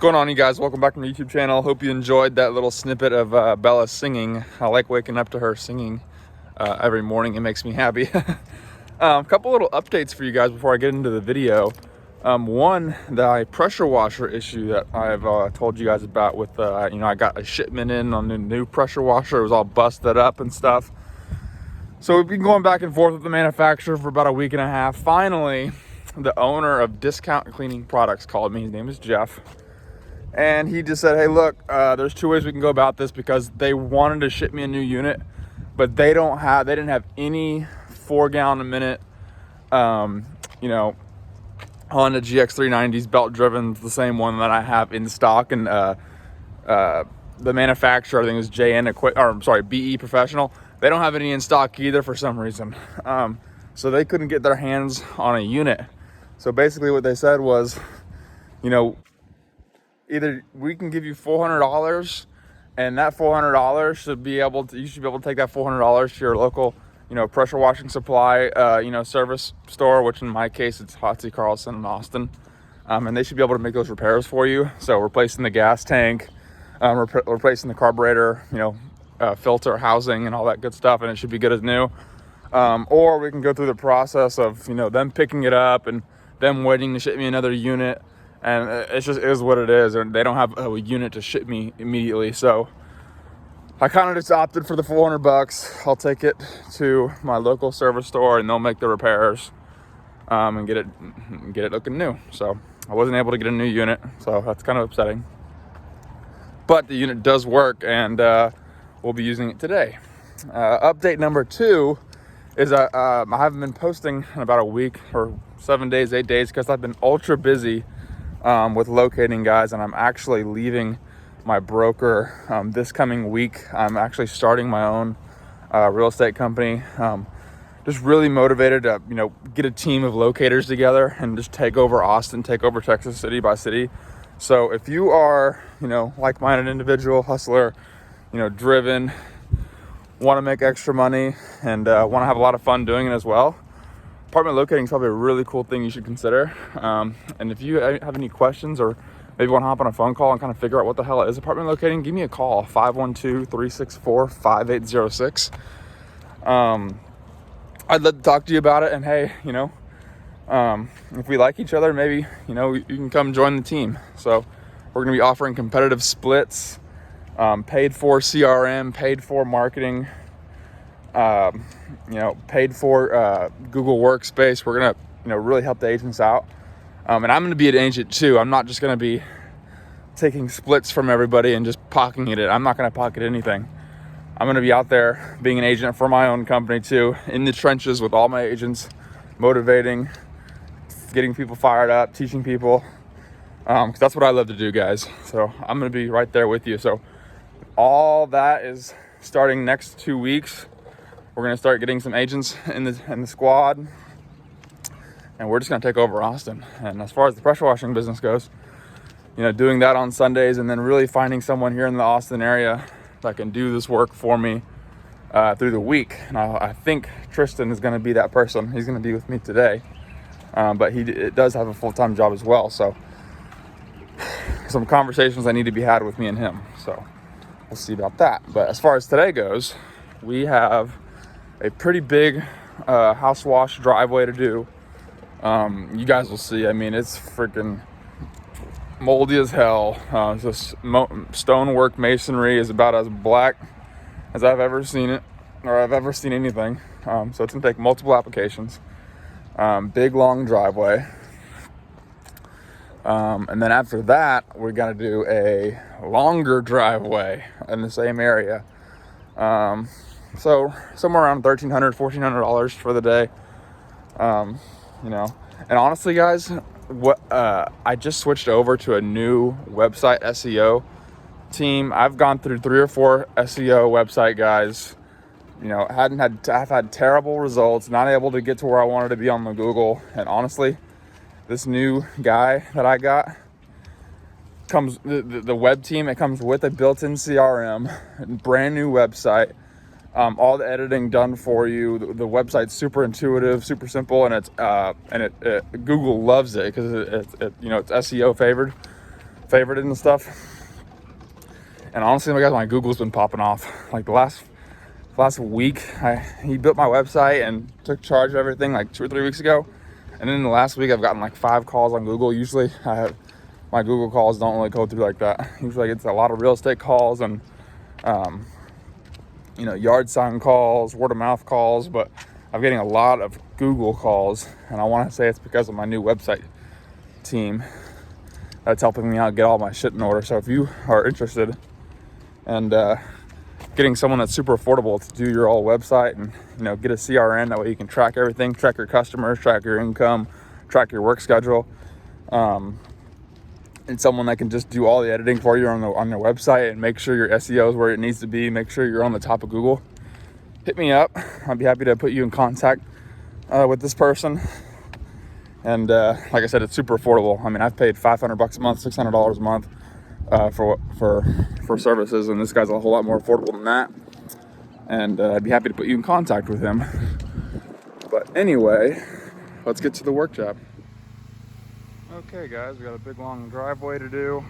going on, you guys? Welcome back to my YouTube channel. Hope you enjoyed that little snippet of Bella singing. I like waking up to her singing every morning. It makes me happy. A couple little updates for you guys before I get into the video. One, the pressure washer issue that I've told you guys about with, I got a shipment in on the new pressure washer. It was all busted up and stuff. So we've been going back and forth with the manufacturer for about a week and a half. Finally, the owner of Discount Cleaning Products called me. His name is Jeff. And he just said, hey, look, there's two ways we can go about this, because they wanted to ship me a new unit, but they didn't have any 4 gallon a minute, Honda GX390s belt driven, the same one that I have in stock. And the manufacturer, I think, is BE Professional. They don't have any in stock either for some reason. So they couldn't get their hands on a unit. So basically what they said was, either we can give you $400, and that $400 you should be able to take that $400 to your local, pressure washing supply, service store, which in my case, it's Hotsy Carlson in Austin. And they should be able to make those repairs for you. So replacing the gas tank, replacing the carburetor, filter housing and all that good stuff. And it should be good as new. Or we can go through the process of, them picking it up and them waiting to ship me another unit. And it is what it is. And they don't have a unit to ship me immediately. So I kind of just opted for the $400. I'll take it to my local service store and they'll make the repairs and get it looking new. So I wasn't able to get a new unit, so that's kind of upsetting. But the unit does work, and we'll be using it today. Update number 2 is I haven't been posting in about a week or 7 days, 8 days, because I've been ultra busy with locating guys, and I'm actually leaving my broker this coming week. I'm actually starting my own real estate company. Just really motivated to get a team of locators together and just take over Austin, take over Texas city by city. So if you are like-minded individual, hustler, driven, want to make extra money, and want to have a lot of fun doing it as well, apartment locating is probably a really cool thing you should consider. And if you have any questions, or maybe want to hop on a phone call and kind of figure out what the hell is apartment locating, give me a call, 512-364-5806. I'd love to talk to you about it. And hey, if we like each other, maybe, you can come join the team. So we're going to be offering competitive splits, paid for CRM, paid for marketing, paid for Google Workspace. We're going to, really help the agents out. And I'm going to be an agent too. I'm not just going to be taking splits from everybody and just pocketing it. I'm not going to pocket anything. I'm going to be out there being an agent for my own company too, in the trenches with all my agents, motivating, getting people fired up, teaching people. Because that's what I love to do, guys. So I'm going to be right there with you. So all that is starting next 2 weeks. We're going to start getting some agents in the squad. And we're just going to take over Austin. And as far as the pressure washing business goes, doing that on Sundays, and then really finding someone here in the Austin area that can do this work for me through the week. And I think Tristan is going to be that person. He's going to be with me today. But he does have a full-time job as well. So some conversations that need to be had with me and him. So we'll see about that. But as far as today goes, we have a pretty big house wash driveway to do. You guys will see. I mean, it's freaking moldy as hell. This stonework masonry is about as black as I've ever seen it, or I've ever seen anything. So it's gonna take multiple applications. Big long driveway. And then after that, we're gonna do a longer driveway in the same area. So somewhere around $1,300, $1,400 for the day. And honestly, guys, I just switched over to a new website SEO team. I've gone through 3 or 4 SEO website guys. I've had terrible results, not able to get to where I wanted to be on the Google. And honestly, this new guy that I got comes the web team. It comes with a built-in CRM, brand new website. All the editing done for you. The website's super intuitive, super simple, and Google loves it because it's SEO favored. favorited and stuff. And honestly, my Google's been popping off. Like the last week, he built my website and took charge of everything like 2 or 3 weeks ago. And then in the last week, I've gotten like 5 calls on Google. Usually my Google calls don't really go through like that. Usually it's a lot of real estate calls and, yard sign calls, word of mouth calls, but I'm getting a lot of Google calls, and I want to say it's because of my new website team that's helping me out get all my shit in order. So if you are interested and getting someone that's super affordable to do your whole website and get a CRN, that way you can track everything, track your customers, track your income, track your work schedule, and someone that can just do all the editing for you on your website and make sure your SEO is where it needs to be, make sure you're on the top of Google, hit me up. I'd be happy to put you in contact with this person. And like I said, it's super affordable. I mean, I've paid $500 a month, $600 a month for services, and this guy's a whole lot more affordable than that. And I'd be happy to put you in contact with him. But anyway, let's get to the work job. Okay guys, we got a big long driveway to do.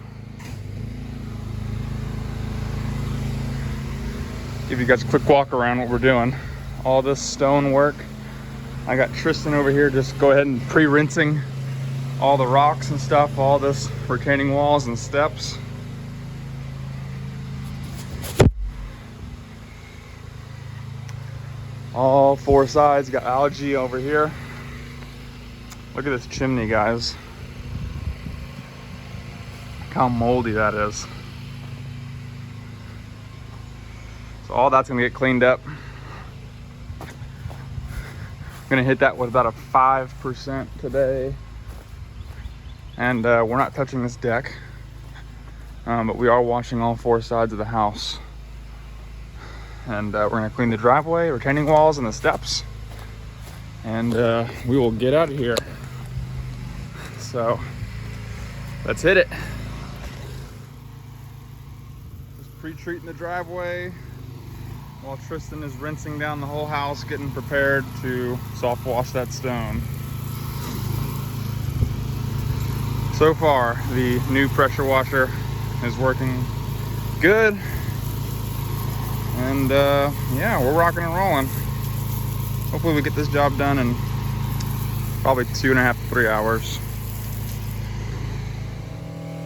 Give you guys a quick walk around what we're doing. All this stone work. I got Tristan over here just go ahead and pre-rinsing all the rocks and stuff, all this retaining walls and steps. All 4 sides, got algae over here. Look at this chimney, guys. Look how moldy that is. So all that's gonna get cleaned up. I'm gonna hit that with about a 5% today. And we're not touching this deck, but we are washing all 4 sides of the house. And we're gonna clean the driveway, retaining walls, and the steps. And we will get out of here. So let's hit it. Just pre-treating the driveway while Tristan is rinsing down the whole house, getting prepared to soft wash that stone. So far, the new pressure washer is working good. And yeah, we're rocking and rolling. Hopefully we get this job done in probably 2.5 to 3 hours.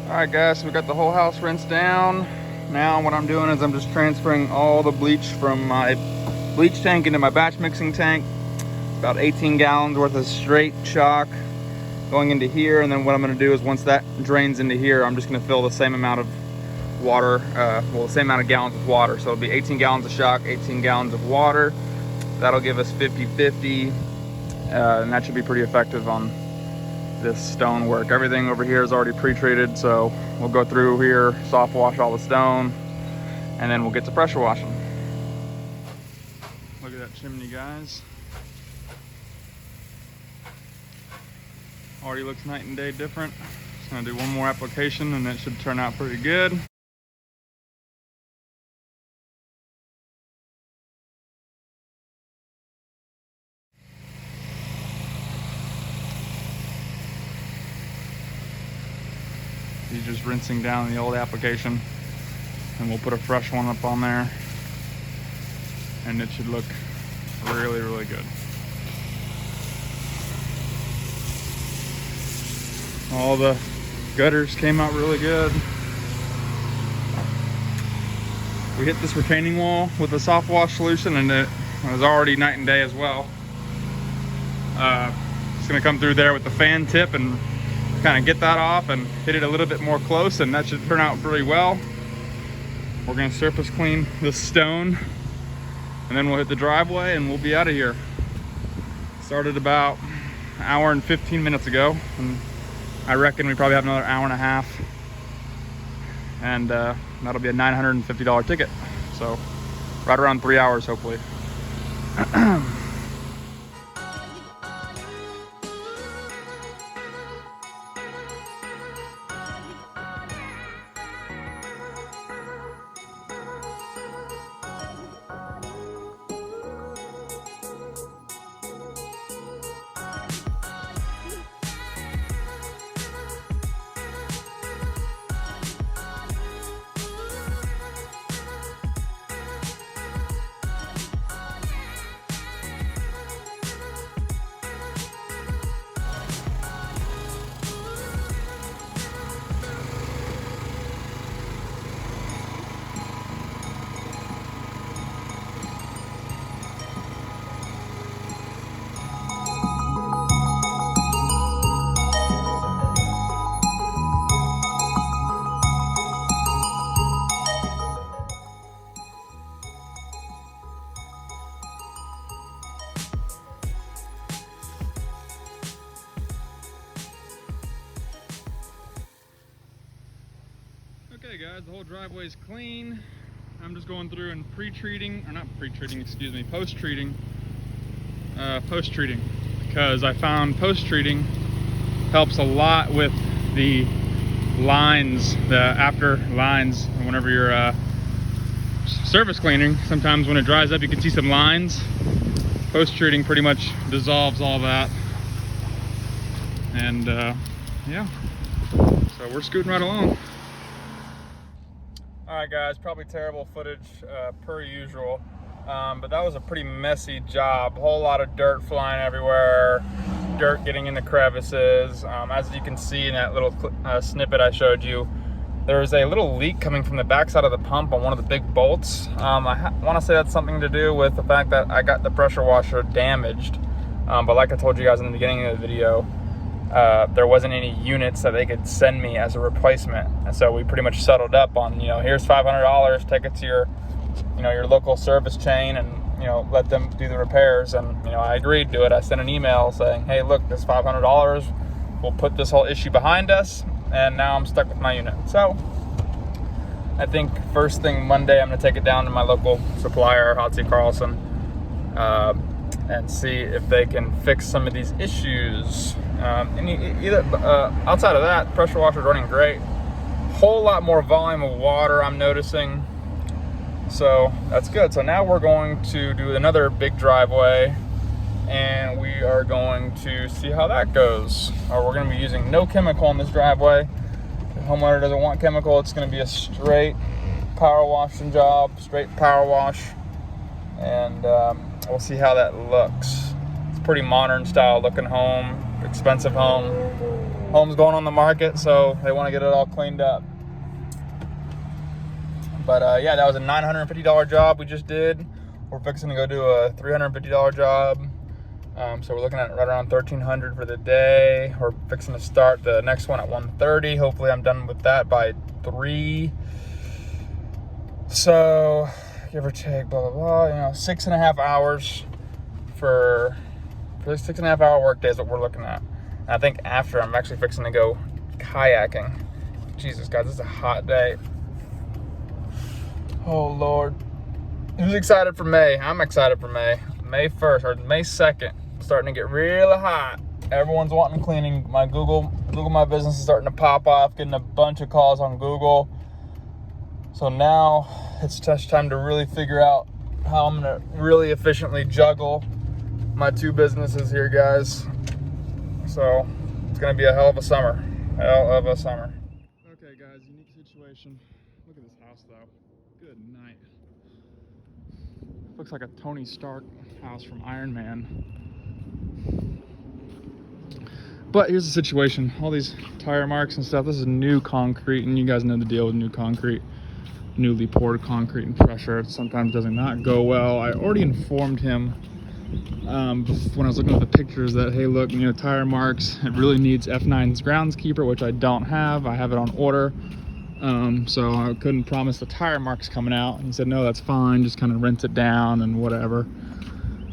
All right guys, so we got the whole house rinsed down. Now what I'm doing is I'm just transferring all the bleach from my bleach tank into my batch mixing tank. About 18 gallons worth of straight chalk going into here. And then what I'm gonna do is once that drains into here, I'm just gonna fill the same amount of water, the same amount of gallons of water. So it'll be 18 gallons of chalk, 18 gallons of water. That'll give us 50-50, and that should be pretty effective on this stone work. Everything over here is already pre-treated, so we'll go through here, soft wash all the stone, and then we'll get to pressure washing. Look at that chimney, guys. Already looks night and day different. Just gonna do one more application and it should turn out pretty good. He's just rinsing down the old application, and we'll put a fresh one up on there, and it should look really, really good. All the gutters came out really good. We hit this retaining wall with a soft wash solution, and it was already night and day as well. Just gonna come through there with the fan tip and kind of get that off and hit it a little bit more close, and that should turn out pretty well. We're gonna surface clean this stone, and then we'll hit the driveway and we'll be out of here. Started about an hour and 15 minutes ago, and I reckon we probably have another hour and a half, and that'll be a $950 ticket. So right around 3 hours, hopefully. guys, the whole driveway is clean. I'm just going through and pre-treating, or not pre-treating, excuse me, post-treating. Post-treating, because I found post-treating helps a lot with the lines, the after lines. Whenever you're surface cleaning, sometimes when it dries up you can see some lines. Post-treating pretty much dissolves all that. And yeah, so we're scooting right along. Alright guys, probably terrible footage per usual, but that was a pretty messy job. A whole lot of dirt flying everywhere, dirt getting into crevices. As you can see in that little snippet I showed you, there's a little leak coming from the backside of the pump on one of the big bolts. I want to say that's something to do with the fact that I got the pressure washer damaged, but like I told you guys in the beginning of the video, there wasn't any units that they could send me as a replacement, and so we pretty much settled up on, you know, here's $500, take it to your, you know, your local service chain, and, you know, let them do the repairs. And, you know, I agreed to it. I sent an email saying, hey, look, this $500 will put this whole issue behind us, and now I'm stuck with my unit. So I think first thing Monday I'm gonna take it down to my local supplier, Hotsy Carlson, and see if they can fix some of these issues. Outside of that, pressure washer's running great. Whole lot more volume of water I'm noticing, so that's good. So now we're going to do another big driveway, and we are going to see how that goes. Or we're going to be using no chemical in this driveway. If the homeowner doesn't want chemical, it's going to be a straight power washing job, straight power wash, and we'll see how that looks. It's a pretty modern style looking home, expensive home. Home's going on the market, so they want to get it all cleaned up. But yeah, that was a $950 job we just did. We're fixing to go do a $350 job. So we're looking at right around $1,300 for the day. We're fixing to start the next one at 1:30. Hopefully I'm done with that by 3. So give or take, blah, blah, blah, you know, 6.5 hours for the 6.5 hour work day is what we're looking at. And I think after I'm actually fixing to go kayaking. Jesus, guys, this is a hot day. Oh, Lord. Who's excited for May? I'm excited for May. May 1st or May 2nd. Starting to get really hot. Everyone's wanting cleaning. My Google My Business is starting to pop off, getting a bunch of calls on Google. So now it's just time to really figure out how I'm gonna really efficiently juggle my 2 businesses here, guys. So it's gonna be a hell of a summer. Hell of a summer. Okay, guys, unique situation. Look at this house, though. Good night. Looks like a Tony Stark house from Iron Man. But here's the situation. All these tire marks and stuff. This is new concrete, and you guys know the deal with new concrete. Newly poured concrete and pressure. It sometimes does not go well. I already informed him when I was looking at the pictures that, hey, look, you know, tire marks, it really needs F9's groundskeeper, which I don't have. I have it on order. So I couldn't promise the tire marks coming out. And he said, no, that's fine. Just kind of rinse it down and whatever.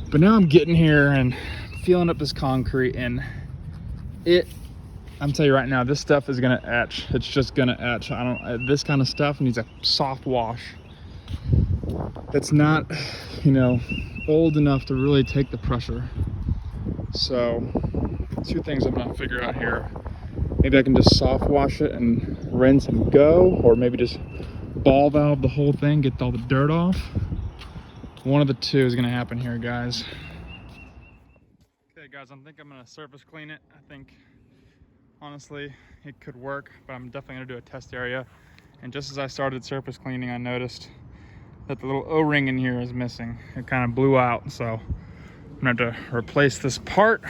But now I'm getting here and feeling up this concrete, and I'm telling you right now, this stuff is gonna etch. It's just gonna etch. This kind of stuff needs a soft wash. It's not, you know, old enough to really take the pressure. So 2 things I'm gonna figure out here. Maybe I can just soft wash it and rinse and go, or maybe just ball valve the whole thing, get all the dirt off. One of the 2 is gonna happen here, guys. Okay, guys, I think I'm gonna surface clean it. I think, honestly, it could work, but I'm definitely gonna do a test area. And just as I started surface cleaning, I noticed that the little O-ring in here is missing. It kind of blew out, so I'm gonna have to replace this part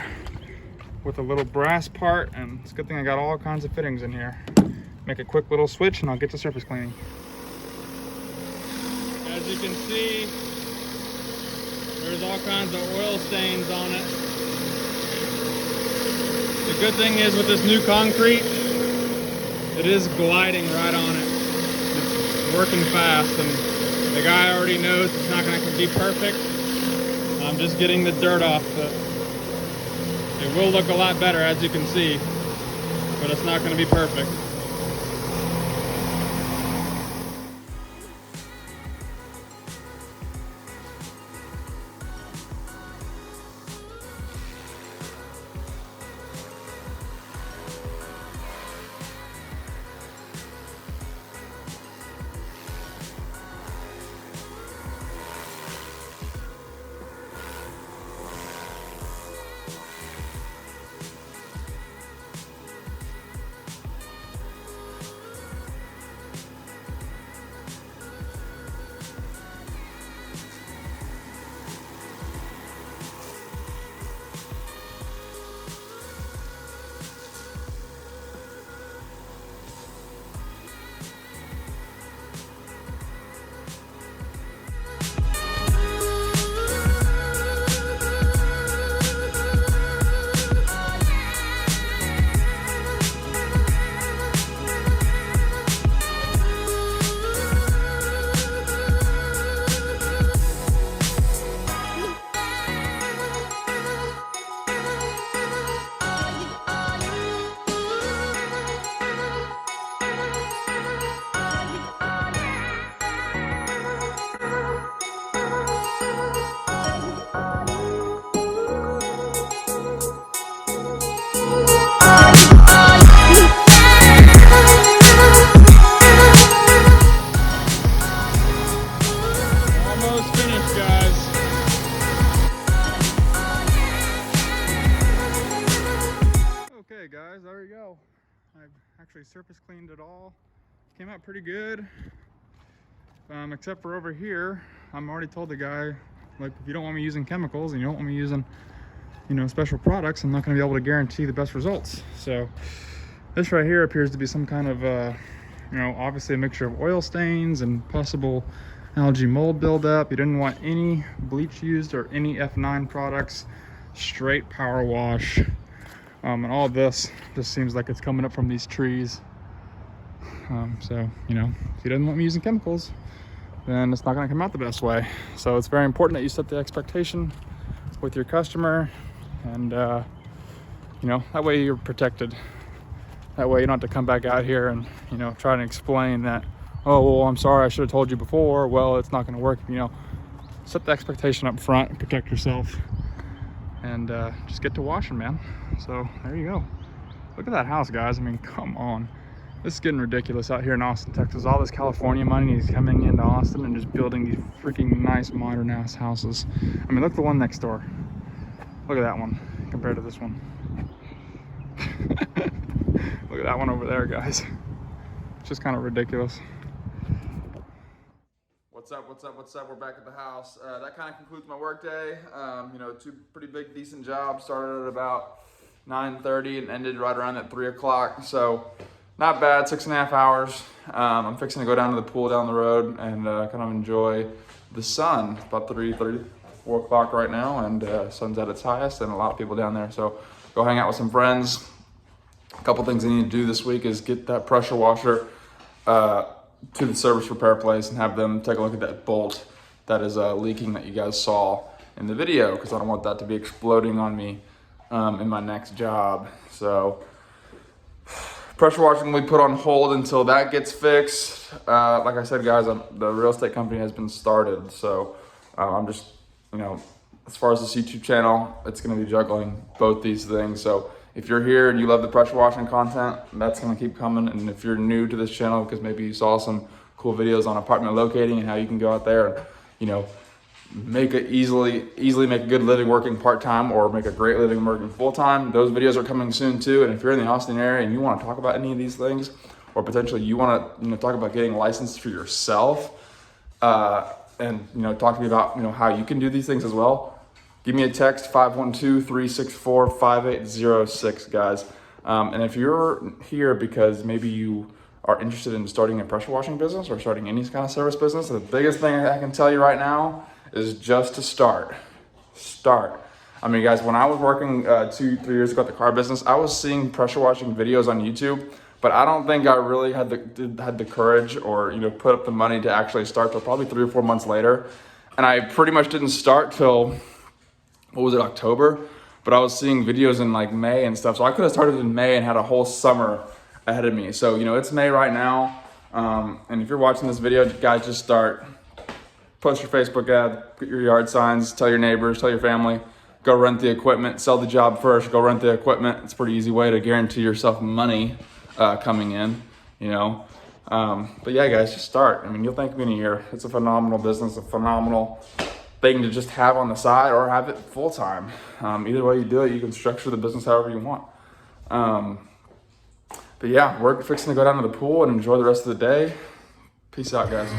with a little brass part, and it's a good thing I got all kinds of fittings in here. Make a quick little switch and I'll get to surface cleaning. As you can see, there's all kinds of oil stains on it. The good thing is with this new concrete, it is gliding right on it. It's working fast, and the guy already knows it's not going to be perfect. I'm just getting the dirt off, but it will look a lot better, as you can see, but it's not going to be perfect. almost finished, guys. Okay, guys, there we go. I've actually surface cleaned it all. Came out pretty good. Except for over here, I'm already told the guy, like, if you don't want me using chemicals and you don't want me using, you know, special products, I'm not going to be able to guarantee the best results. So this right here appears to be some kind of, you know, obviously a mixture of oil stains and possible algae mold buildup. You didn't want any bleach used or any F9 products, straight power wash. And all this just seems like it's coming up from these trees. So, you know, if he doesn't want me using chemicals, then it's not going to come out the best way. So it's very important that you set the expectation with your customer, and you know, that way you're protected. That way you don't have to come back out here and, you know, try to explain that, oh, well, I'm sorry, I should have told you before. Well, it's not going to work. You know, set the expectation up front and protect yourself, and just get to washing, man. So there you go. Look at that house, guys. I mean, come on. This is getting ridiculous out here in Austin, Texas. All this California money is coming into Austin and just building these freaking nice modern ass houses. I mean, look at the one next door. Look at that one compared to this one. Look at that one over there, guys. It's just kind of ridiculous. What's up, what's up, what's up? We're back at the house. That kind of concludes my work day. You know, 2 pretty big, decent jobs. Started at about 9:30 and ended right around at 3 o'clock. So not bad, 6.5 hours. I'm fixing to go down to the pool down the road and kind of enjoy the sun. It's about 3:30, 4 o'clock right now, and sun's at its highest, and a lot of people down there. So go hang out with some friends. A couple things I need to do this week is get that pressure washer to the service repair place and have them take a look at that bolt that is leaking that you guys saw in the video, because I don't want that to be exploding on me in my next job. So pressure washing will be put on hold until that gets fixed. Like I said, guys, the real estate company has been started. So I'm just, you know, as far as this YouTube channel, it's going to be juggling both these things. So if you're here and you love the pressure washing content, that's going to keep coming. And if you're new to this channel, because maybe you saw some cool videos on apartment locating and how you can go out there and, you know, make it easily make a good living working part-time, or make a great living working full-time, those videos are coming soon too. And if you're in the Austin area and you want to talk about any of these things, or potentially you want to, you know, talk about getting licensed for yourself, and, you know, talk to me about, you know, how you can do these things as well, give me a text, 512-364-5806, guys. And if you're here because maybe you are interested in starting a pressure washing business or starting any kind of service business, the biggest thing I can tell you right now is just to start. I mean, guys, when I was working 2-3 years ago at the car business, I was seeing pressure washing videos on YouTube, but I don't think I really had the courage or, you know, put up the money to actually start till probably 3 or 4 months later. And I pretty much didn't start till, what was it, October? But I was seeing videos in like May and stuff. So I could have started in May and had a whole summer ahead of me. So, you know, it's May right now. And if you're watching this video, guys, just start. Post your Facebook ad, put your yard signs, tell your neighbors, tell your family, go rent the equipment, sell the job first, go rent the equipment. It's a pretty easy way to guarantee yourself money coming in, you know. But yeah, guys, just start. I mean, you'll thank me in a year. It's a phenomenal business, a phenomenal thing to just have on the side or have it full time. Either way you do it, you can structure the business however you want. But yeah, we're fixing to go down to the pool and enjoy the rest of the day. Peace out, guys.